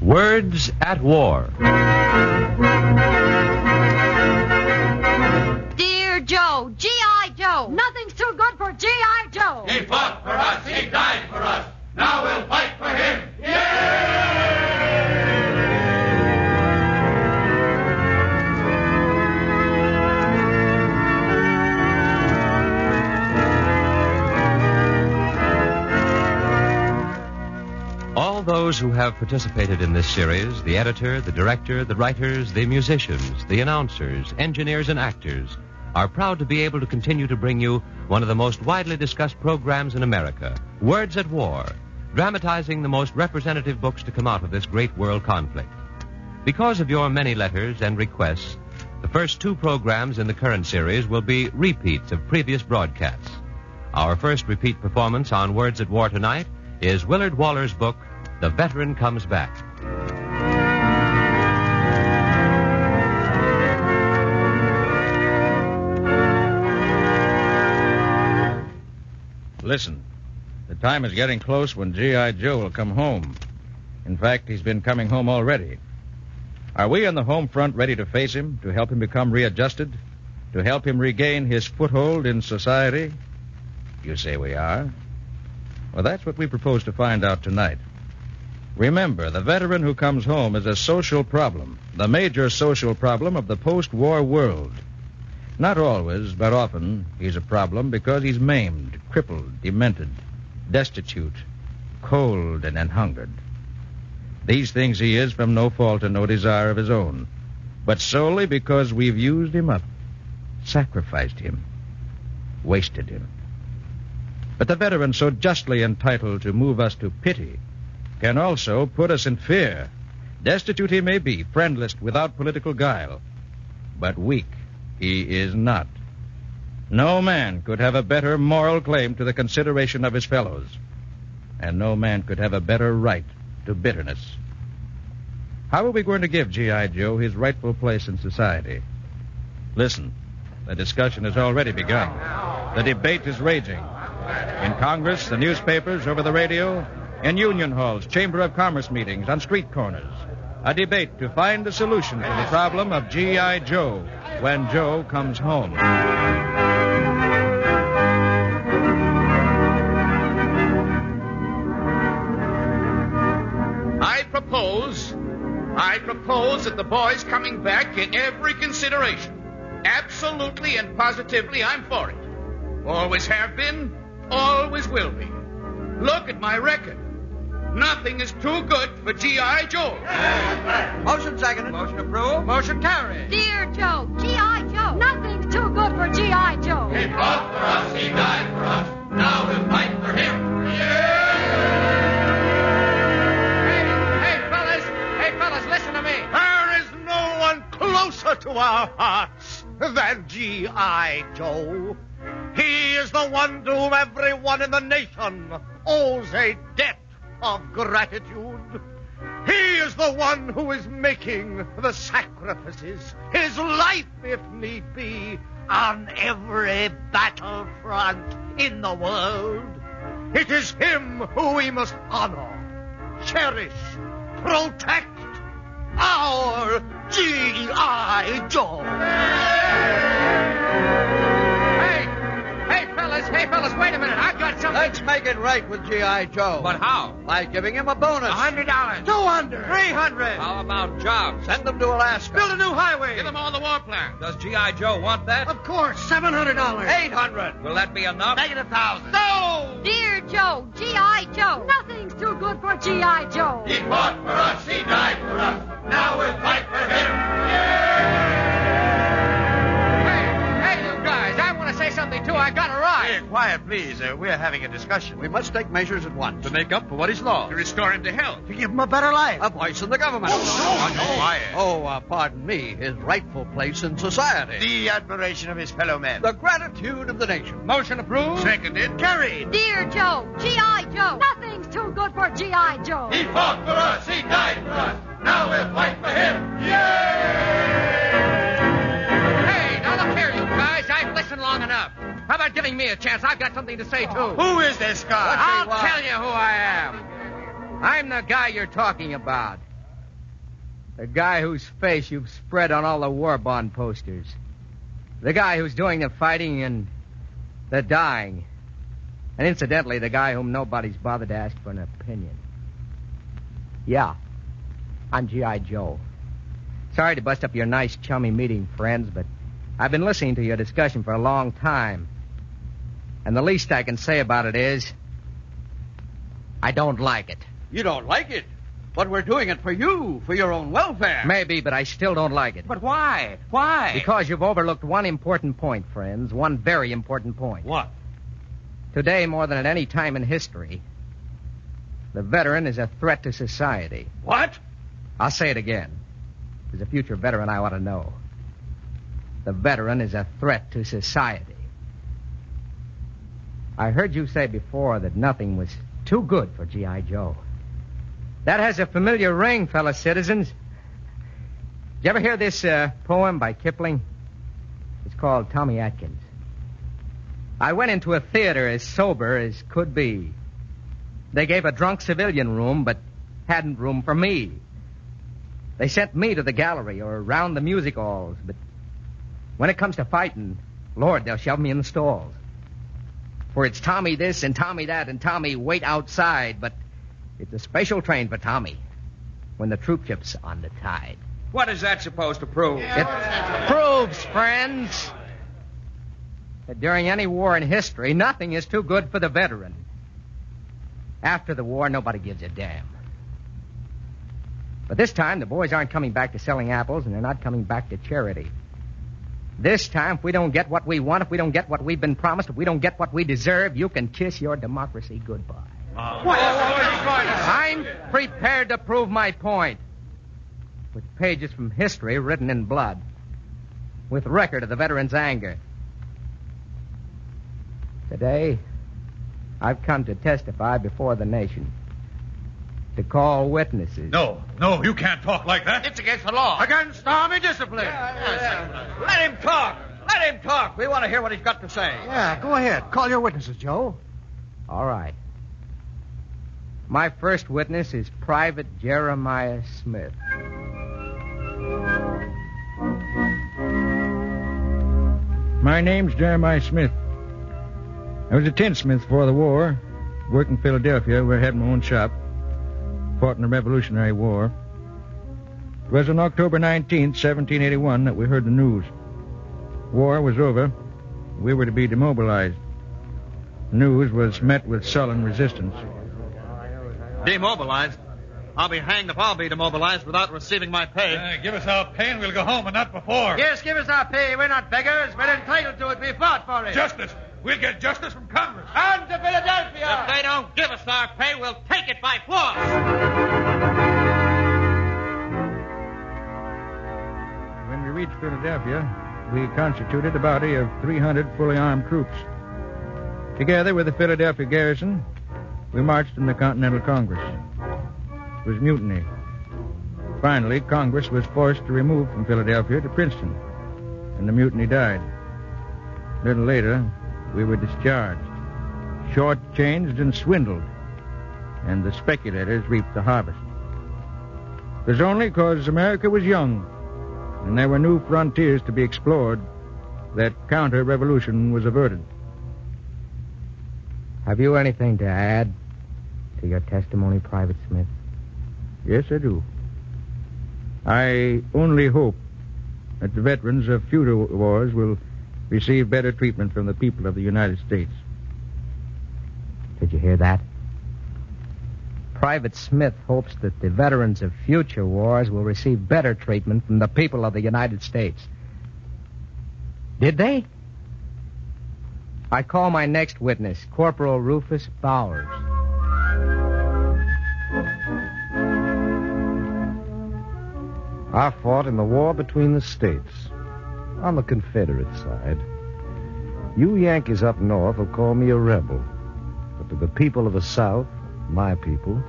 Words at War. Dear Joe, G.I. Joe. Nothing's too good for G.I. Joe. He fought for us. He died for us. Now we'll fight for him. Yay! All those who have participated in this series, the editor, the director, the writers, the musicians, the announcers, engineers, and actors, are proud to be able to continue to bring you one of the most widely discussed programs in America, Words at War, dramatizing the most representative books to come out of this great world conflict. Because of your many letters and requests, the first two programs in the current series will be repeats of previous broadcasts. Our first repeat performance on Words at War tonight is Willard Waller's book, The Veteran Comes Back. Listen, the time is getting close when G.I. Joe will come home. In fact, he's been coming home already. Are we on the home front ready to face him, to help him become readjusted, to help him regain his foothold in society? You say we are? Well, that's what we propose to find out tonight. Remember, the veteran who comes home is a social problem, the major social problem of the post-war world. Not always, but often, he's a problem because he's maimed, crippled, demented, destitute, cold, and hungered. These things he is from no fault and no desire of his own, but solely because we've used him up, sacrificed him, wasted him. But the veteran so justly entitled to move us to pity can also put us in fear. Destitute he may be, friendless, without political guile, but weak he is not. No man could have a better moral claim to the consideration of his fellows, and no man could have a better right to bitterness. How are we going to give G.I. Joe his rightful place in society? Listen, the discussion has already begun. The debate is raging. In Congress, the newspapers, over the radio, in union halls, chamber of commerce meetings, on street corners. A debate to find a solution to the problem of G.I. Joe when Joe comes home. I propose that the boy's coming back get every consideration. Absolutely and positively, I'm for it. Always have been, always will be. Look at my record. Nothing is too good for G.I. Joe. Motion seconded. Motion approved. Motion carried. Dear Joe, G.I. Joe. Nothing's too good for G.I. Joe. He fought for us. He died for us. Now we'll fight for him. Hey, fellas, listen to me. There is no one closer to our hearts than G.I. Joe. He is the one to whom everyone in the nation owes a debt of gratitude. He is the one who is making the sacrifices, his life, if need be, on every battlefront in the world. It is him who we must honor, cherish, protect, our G.I. Joe. Hey, fellas, wait a minute. I've got something. Let's make it right with G.I. Joe. But how? By giving him a bonus. $100. $200. $300. How about jobs? Send them to Alaska. Build a new highway. Give them all the war plans. Does G.I. Joe want that? Of course. $700. $800. Will that be enough? -1,000. No! Dear Joe, G.I. Joe. Nothing's too good for G.I. Joe. He fought for us. He died for us. Now we'll fight for him. Hey, you guys, I want to say something, too. I got a ride. Hey, quiet, please. We're having a discussion. We must take measures at once. To make up for what he's lost. To restore him to health. To give him a better life. A voice in the government. Quiet. Pardon me. His rightful place in society. The admiration of his fellow men. The gratitude of the nation. Motion approved. Seconded. Carried. Dear Joe, G.I. Joe. Nothing's too good for G.I. Joe. He fought for us. He died for us. Now we'll fight for him. Hey, now look here, you guys. I've listened long enough. How about giving me a chance? I've got something to say, too. Who is this guy? I'll tell you who I am. I'm the guy you're talking about. The guy whose face you've spread on all the war bond posters. The guy who's doing the fighting and the dying. And incidentally, the guy whom nobody's bothered to ask for an opinion. Yeah, I'm G.I. Joe. Sorry to bust up your nice, chummy meeting, friends, but I've been listening to your discussion for a long time. And the least I can say about it is, I don't like it. You don't like it? But we're doing it for you, for your own welfare. Maybe, but I still don't like it. But why? Why? Because you've overlooked one important point, friends. One very important point. What? Today, more than at any time in history, the veteran is a threat to society. What? I'll say it again. As a future veteran, I ought to know. The veteran is a threat to society. I heard you say before that nothing was too good for G.I. Joe. That has a familiar ring, fellow citizens. Did you ever hear this poem by Kipling? It's called Tommy Atkins. I went into a theater as sober as could be. They gave a drunk civilian room, but hadn't room for me. They sent me to the gallery or around the music halls, but when it comes to fighting, Lord, they'll shove me in the stalls. For it's Tommy this and Tommy that and Tommy wait outside, but it's a special train for Tommy when the troop ship's on the tide. What is that supposed to prove? It proves, friends, that during any war in history, nothing is too good for the veteran. After the war, nobody gives a damn. But this time, the boys aren't coming back to selling apples, and they're not coming back to charity. This time, if we don't get what we want, if we don't get what we've been promised, if we don't get what we deserve, you can kiss your democracy goodbye. I'm prepared to prove my point. With pages from history written in blood. With record of the veteran's anger. Today, I've come to testify before the nation. To call witnesses. No, you can't talk like that. It's against the law. Against army discipline. Let him talk. Let him talk. We want to hear what he's got to say. Yeah, go ahead. Call your witnesses, Joe. All right. My first witness is Private Jeremiah Smith. My name's Jeremiah Smith. I was a tinsmith before the war. Worked in Philadelphia, where I had my own shop. Fought in the Revolutionary War. It was on October 19th, 1781, that we heard the news. War was over. We were to be demobilized. The news was met with sullen resistance. Demobilized? I'll be hanged if I'll be demobilized without receiving my pay. Give us our pay and we'll go home, and not before. Yes, give us our pay. We're not beggars. We're entitled to it. We fought for it. Justice. We'll get justice from Congress. On to Philadelphia. If they don't give us our pay, we'll take it by force. When we reached Philadelphia, we constituted a body of 300 fully armed troops. Together with the Philadelphia garrison, we marched in the Continental Congress. It was mutiny. Finally, Congress was forced to remove from Philadelphia to Princeton, and the mutiny died. A little later, we were discharged, shortchanged and swindled, and the speculators reaped the harvest. It was only because America was young, and there were new frontiers to be explored, that counter-revolution was averted. Have you anything to add to your testimony, Private Smith? Yes, I do. I only hope that the veterans of future wars will receive better treatment from the people of the United States. Did you hear that? Private Smith hopes that the veterans of future wars will receive better treatment from the people of the United States. Did they? I call my next witness, Corporal Rufus Bowers. I fought in the war between the states, on the Confederate side. You Yankees up north will call me a rebel, but to the people of the South, my people,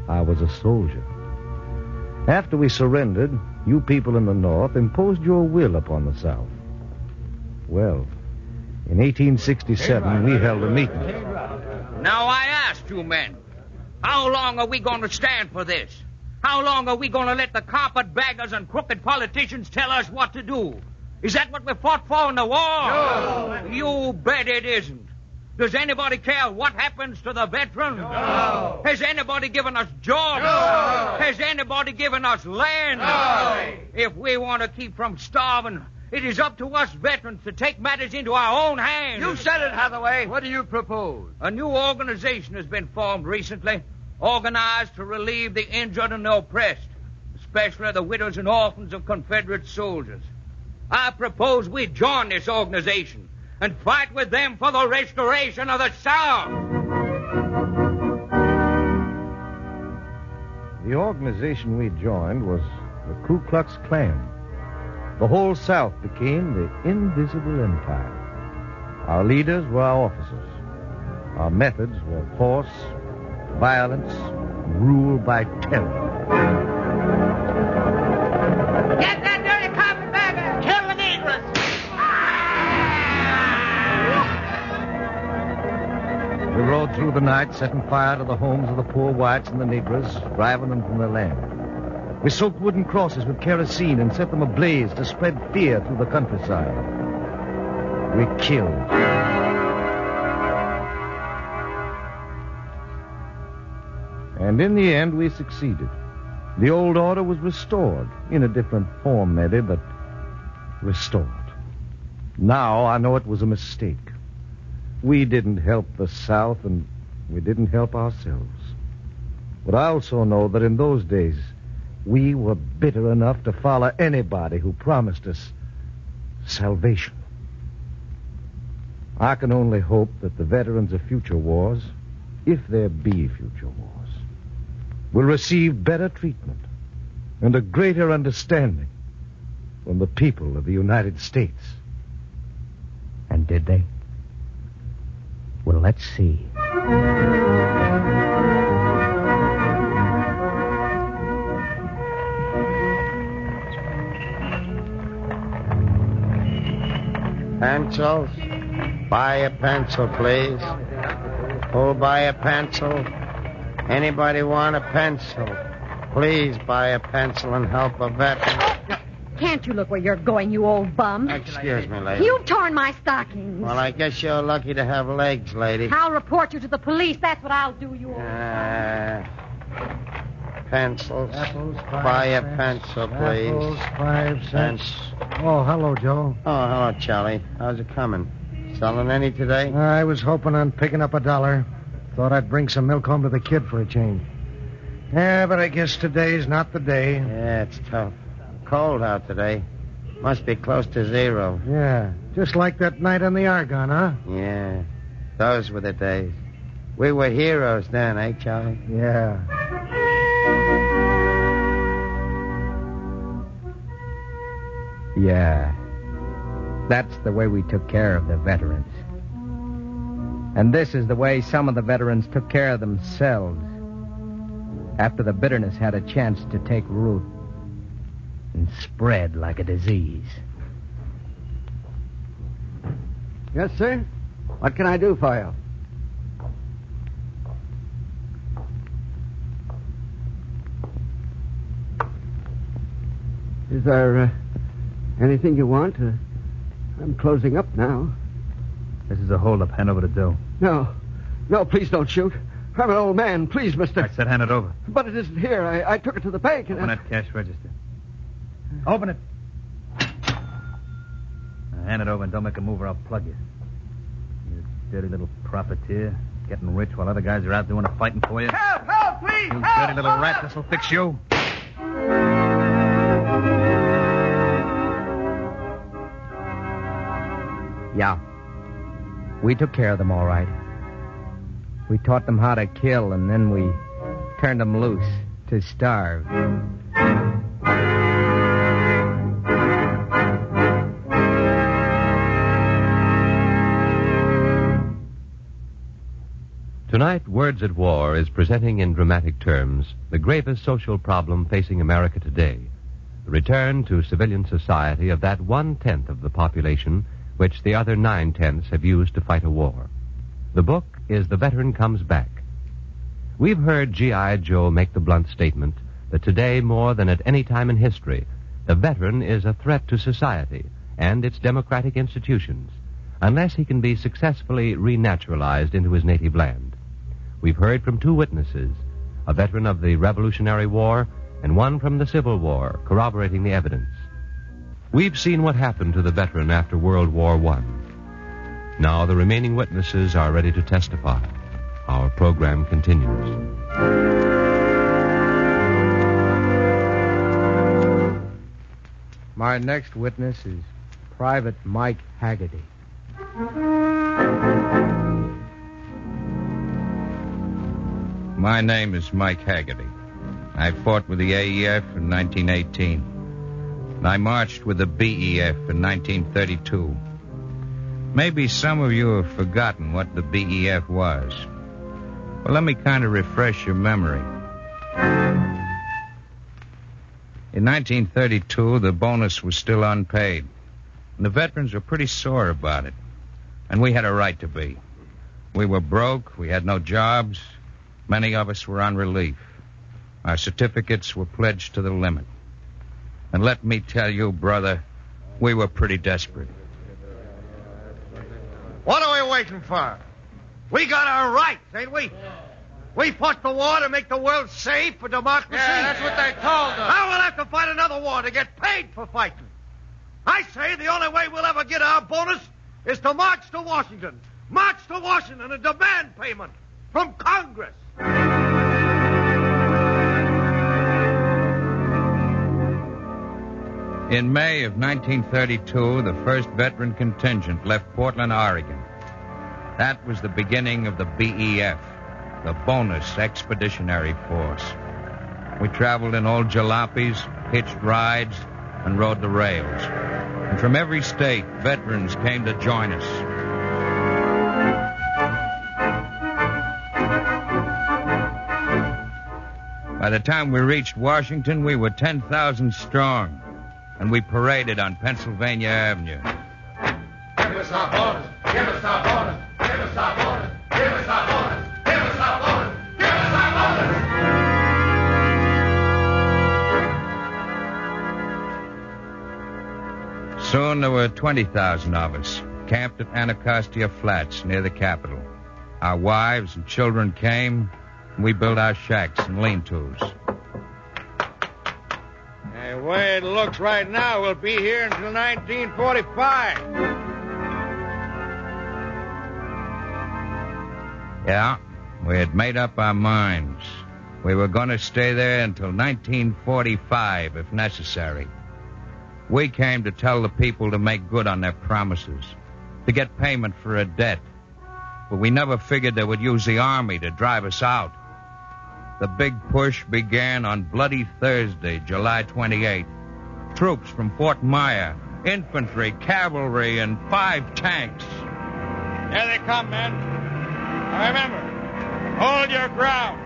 I was a soldier. After we surrendered, you people in the North imposed your will upon the South. Well, in 1867, we held a meeting. Now I ask you men, how long are we going to stand for this? How long are we going to let the carpetbaggers and crooked politicians tell us what to do? Is that what we fought for in the war? No. You bet it isn't. Does anybody care what happens to the veterans? No. Has anybody given us jobs? No. Has anybody given us land? No. If we want to keep from starving, it is up to us veterans to take matters into our own hands. You said it, Hathaway. What do you propose? A new organization has been formed recently, organized to relieve the injured and the oppressed, especially the widows and orphans of Confederate soldiers. I propose we join this organization and fight with them for the restoration of the South. The organization we joined was the Ku Klux Klan. The whole South became the invisible empire. Our leaders were our officers. Our methods were force, violence, rule by terror. Get that dirty carpetbagger! Kill the negress! We rode through the night, setting fire to the homes of the poor whites and the negroes, driving them from their land. We soaked wooden crosses with kerosene and set them ablaze to spread fear through the countryside. We killed. And in the end, we succeeded. The old order was restored, in a different form, maybe, but restored. Now I know it was a mistake. We didn't help the South, and we didn't help ourselves. But I also know that in those days, we were bitter enough to follow anybody who promised us salvation. I can only hope that the veterans of future wars, if there be future wars, will receive better treatment and a greater understanding from the people of the United States. And did they? Well, let's see. Pencils? Buy a pencil, please. Who'll buy a pencil? Anybody want a pencil? Please buy a pencil and help a veteran. Can't you look where you're going, you old bum? Excuse me, lady. You've torn my stockings. Well, I guess you're lucky to have legs, lady. I'll report you to the police. That's what I'll do, you old Pencils. Buy a pencil, please. Apples, 5 cents. Oh, hello, Joe. Oh, hello, Charlie. How's it coming? Selling any today? I was hoping on picking up $1. Thought I'd bring some milk home to the kid for a change. Yeah, but I guess today's not the day. Yeah, it's tough. Cold out today. Must be close to 0. Yeah, just like that night on the Argonne, huh? Yeah, those were the days. We were heroes then, eh, Charlie? Yeah. Yeah. That's the way we took care of the veterans. And this is the way some of the veterans took care of themselves after the bitterness had a chance to take root and spread like a disease. Yes, sir? What can I do for you? Is there anything you want? I'm closing up now. This is a holdup. Hand over the dough. No. No, please don't shoot. I'm an old man. Please, mister. I said hand it over. But it isn't here. I took it to the bank and... Open that cash register. Open it. Now hand it over and don't make a move or I'll plug you. You dirty little profiteer. Getting rich while other guys are out doing the fighting for you. Help! Help, please! You help! dirty little rat. This'll fix you. Yeah. We took care of them all right. We taught them how to kill, and then we turned them loose to starve. Tonight, Words at War is presenting in dramatic terms the gravest social problem facing America today, the return to civilian society of that 1/10 of the population which the other 9/10 have used to fight a war. The book is The Veteran Comes Back. We've heard G.I. Joe make the blunt statement that today, more than at any time in history, the veteran is a threat to society and its democratic institutions, unless he can be successfully renaturalized into his native land. We've heard from two witnesses, a veteran of the Revolutionary War and one from the Civil War, corroborating the evidence. We've seen what happened to the veteran after World War I. Now the remaining witnesses are ready to testify. Our program continues. My next witness is Private Mike Haggerty. My name is Mike Haggerty. I fought with the AEF in 1918. And I marched with the BEF in 1932. Maybe some of you have forgotten what the BEF was. Well, let me kind of refresh your memory. In 1932, the bonus was still unpaid. And the veterans were pretty sore about it. And we had a right to be. We were broke. We had no jobs. Many of us were on relief. Our certificates were pledged to the limit. And let me tell you, brother, we were pretty desperate. What are we waiting for? We got our rights, ain't we? We fought the war to make the world safe for democracy. Yeah, that's what they told us. Now we'll have to fight another war to get paid for fighting. I say the only way we'll ever get our bonus is to march to Washington. March to Washington and demand payment from Congress. In May of 1932, the first veteran contingent left Portland, Oregon. That was the beginning of the BEF, the Bonus Expeditionary Force. We traveled in old jalopies, hitched rides, and rode the rails. And from every state, veterans came to join us. By the time we reached Washington, we were 10,000 strong. And we paraded on Pennsylvania Avenue. Give us our bonus! Give us our bonus! Give us our bonus! Give us our bonus! Give us our bonus! Give us our bonus! Soon there were 20,000 of us, camped at Anacostia Flats near the Capitol. Our wives and children came, and we built our shacks and lean-tos. The way it looks right now, we'll be here until 1945. Yeah, we had made up our minds. We were going to stay there until 1945, if necessary. We came to tell the people to make good on their promises, to get payment for a debt. But we never figured they would use the army to drive us out. The big push began on Bloody Thursday, July 28. Troops from Fort Myer, infantry, cavalry, and 5 tanks. Here they come, men. Now remember, hold your ground.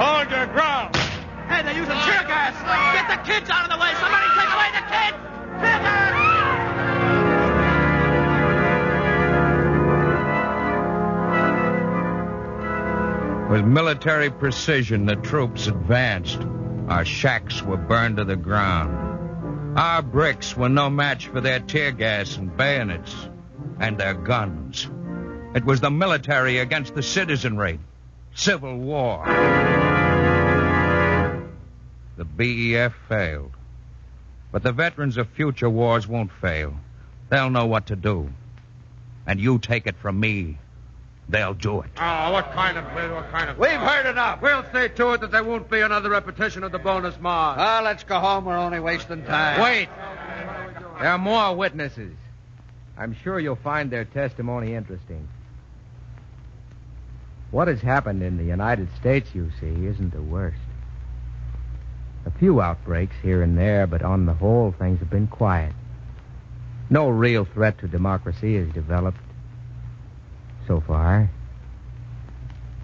Hold your ground. Hey, they're using tear gas. Get the kids out of the way. Somebody take away the kids. Tear gas. With military precision, the troops advanced. Our shacks were burned to the ground. Our bricks were no match for their tear gas and bayonets and their guns. It was the military against the citizenry. Civil war. The BEF failed. But the veterans of future wars won't fail. They'll know what to do. And you take it from me, they'll do it. Oh, what kind of... We've heard enough. We'll see to it that there won't be another repetition of the bonus march. Ah, let's go home. We're only wasting time. Wait. There are more witnesses. I'm sure you'll find their testimony interesting. What has happened in the United States, you see, isn't the worst. A few outbreaks here and there, but on the whole, things have been quiet. No real threat to democracy has developed so far.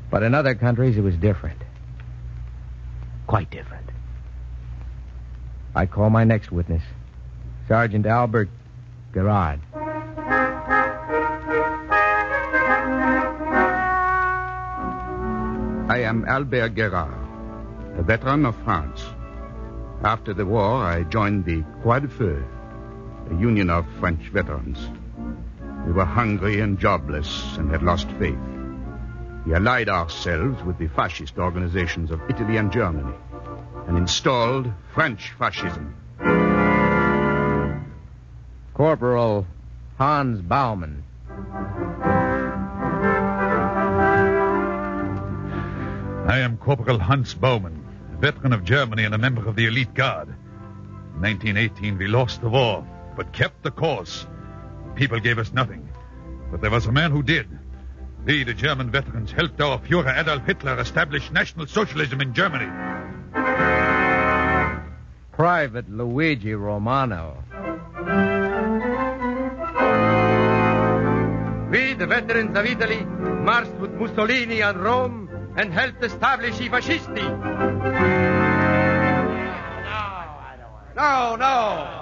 But in other countries, it was different. Quite different. I call my next witness, Sergeant Albert Guerra. I am Albert Guerra, a veteran of France. After the war, I joined the Croix de Feu, a union of French veterans. We were hungry and jobless and had lost faith. We allied ourselves with the fascist organizations of Italy and Germany and installed French fascism. Corporal Hans Baumann. I am Corporal Hans Baumann, a veteran of Germany and a member of the elite guard. In 1918, we lost the war, but kept the course. People gave us nothing, but there was a man who did. We, the German veterans, helped our Führer Adolf Hitler establish National Socialism in Germany. Private Luigi Romano. We, the veterans of Italy, marched with Mussolini and Rome and helped establish I fascisti. No.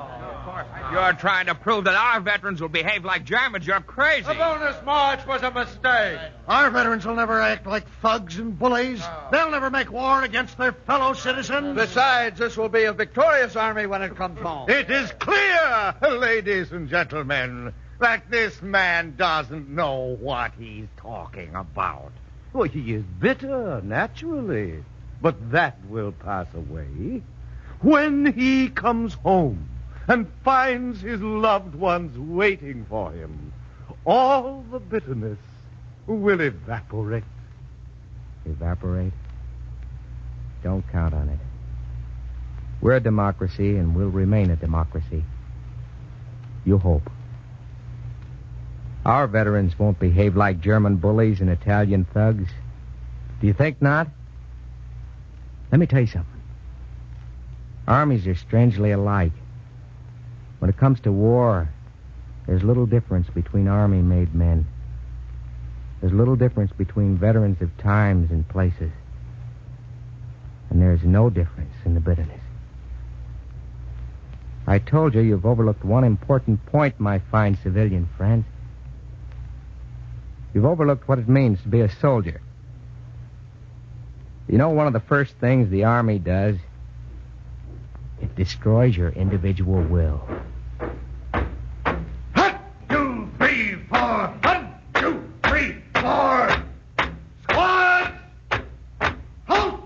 You're trying to prove that our veterans will behave like Germans. You're crazy. The bonus march was a mistake. Our veterans will never act like thugs and bullies. They'll never make war against their fellow citizens. Besides, this will be a victorious army when it comes home. It is clear, ladies and gentlemen, that this man doesn't know what he's talking about. Well, he is bitter, naturally. But that will pass away when he comes home and finds his loved ones waiting for him. All the bitterness will evaporate. Evaporate? Don't count on it. We're a democracy and we'll remain a democracy. You hope. Our veterans won't behave like German bullies and Italian thugs. Do you think not? Let me tell you something. Armies are strangely alike. When it comes to war, there's little difference between army-made men. There's little difference between veterans of times and places. And there's no difference in the bitterness. I told you you've overlooked one important point, my fine civilian friends. You've overlooked what it means to be a soldier. You know, one of the first things the Army does, it destroys your individual will. 1, 2, 3, 4. 1, 2, 3, 4. Squad! Halt!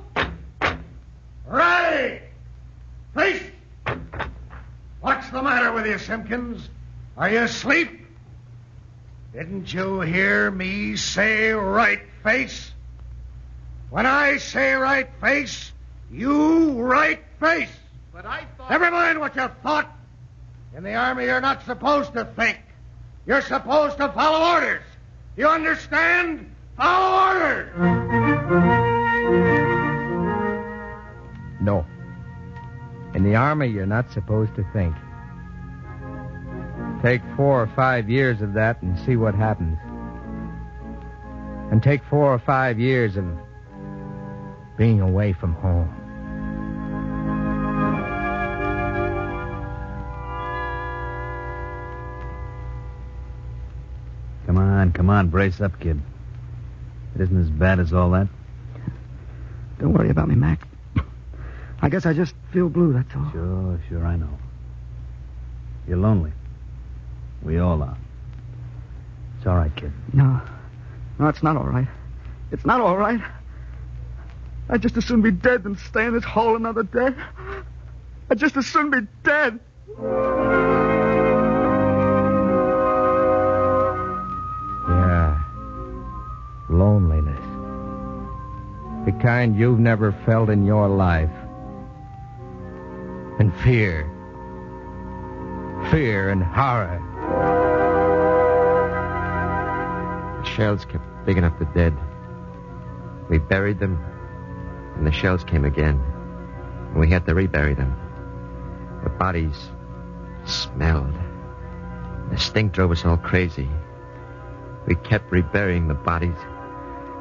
Right! Face! What's the matter with you, Simpkins? Are you asleep? Didn't you hear me say right face? When I say right face, you right face. But I thought... Never mind what you thought. In the Army, you're not supposed to think. You're supposed to follow orders. You understand? Follow orders. No. In the Army, you're not supposed to think. Take 4 or 5 years of that and see what happens. And take 4 or 5 years of being away from home. Come on, brace up, kid. It isn't as bad as all that. Don't worry about me, Mac. I guess I just feel blue, that's all. Sure, I know. You're lonely. We all are. It's all right, kid. No, it's not all right. It's not all right. I'd just as soon be dead than stay in this hole another day. I'd just as soon be dead. Yeah. Loneliness. The kind you've never felt in your life. And fear. Fear and horror. The shells kept digging up the dead. We buried them, and the shells came again. And we had to rebury them. The bodies smelled. The stink drove us all crazy. We kept reburying the bodies,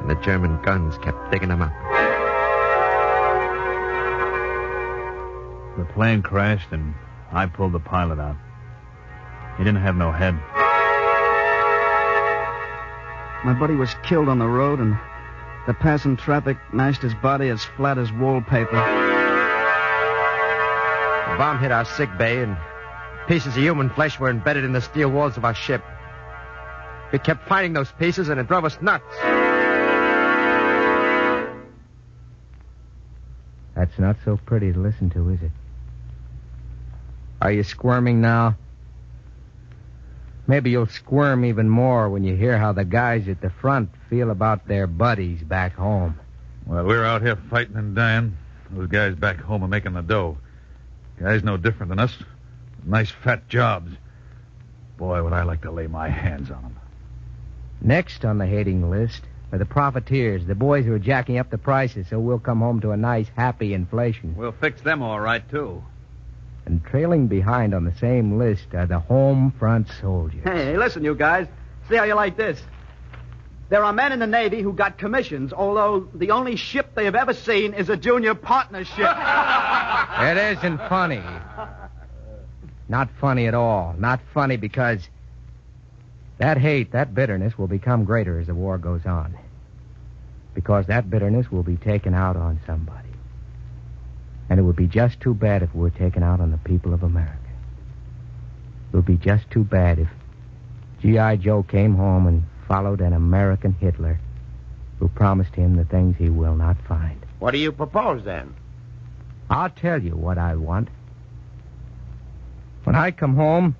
and the German guns kept digging them up. The plane crashed, and I pulled the pilot out. He didn't have no head. My buddy was killed on the road, and the passing traffic mashed his body as flat as wallpaper. A bomb hit our sick bay, and pieces of human flesh were embedded in the steel walls of our ship. We kept finding those pieces, and it drove us nuts. That's not so pretty to listen to, is it? Are you squirming now? Maybe you'll squirm even more when you hear how the guys at the front feel about their buddies back home. Well, we're out here fighting and dying. Those guys back home are making the dough. Guys no different than us. Nice fat jobs. Boy, would I like to lay my hands on them. Next on the hating list are the profiteers, the boys who are jacking up the prices so we'll come home to a nice, happy inflation. We'll fix them all right, too. And trailing behind on the same list are the home front soldiers. Hey, listen, you guys. See how you like this. There are men in the Navy who got commissions, although the only ship they have ever seen is a junior partnership. It isn't funny. Not funny at all. Not funny because that hate, that bitterness will become greater as the war goes on. Because that bitterness will be taken out on somebody. And it would be just too bad if it were taken out on the people of America. It would be just too bad if G.I. Joe came home and followed an American Hitler who promised him the things he will not find. What do you propose, then? I'll tell you what I want. When I come home,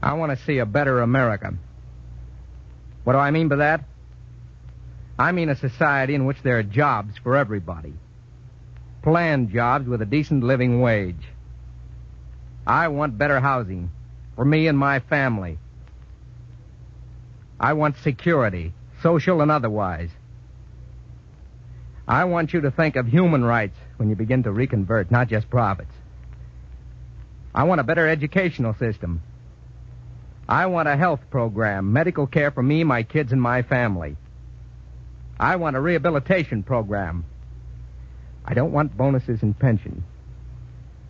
I want to see a better America. What do I mean by that? I mean a society in which there are jobs for everybody. Planned jobs with a decent living wage. I want better housing for me and my family. I want security, social and otherwise. I want you to think of human rights when you begin to reconvert, not just profits. I want a better educational system. I want a health program, medical care for me, my kids, and my family. I want a rehabilitation program. I don't want bonuses and pension.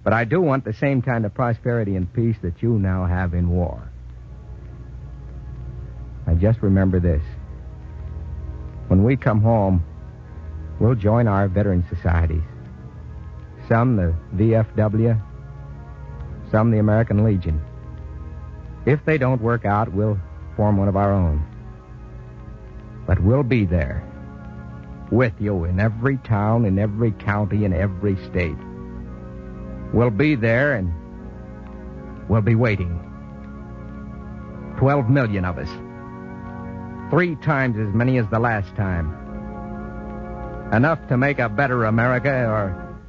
But I do want the same kind of prosperity and peace that you now have in war. I just remember this. When we come home, we'll join our veteran societies. Some the VFW, some the American Legion. If they don't work out, we'll form one of our own. But we'll be there, with you in every town, in every county, in every state. We'll be there, and we'll be waiting. 12 million of us. 3 times as many as the last time. Enough to make a better America, or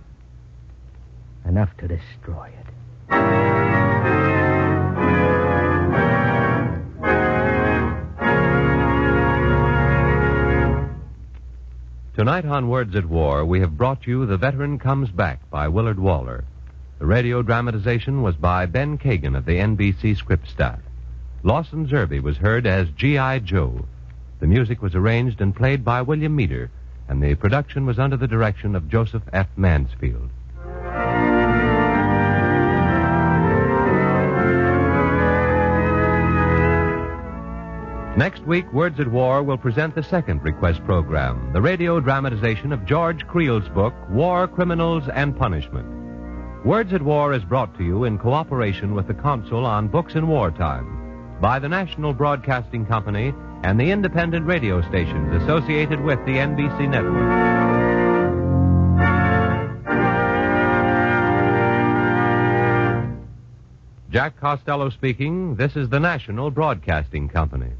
enough to destroy it. Tonight on Words at War, we have brought you The Veteran Comes Back by Willard Waller. The radio dramatization was by Ben Kagan of the NBC script staff. Lawson Zerby was heard as G.I. Joe. The music was arranged and played by William Meader, and the production was under the direction of Joseph F. Mansfield. Next week, Words at War will present the second request program, the radio dramatization of George Creel's book, War, Criminals, and Punishment. Words at War is brought to you in cooperation with the Council on Books in Wartime by the National Broadcasting Company and the independent radio stations associated with the NBC network. Jack Costello speaking. This is the National Broadcasting Company.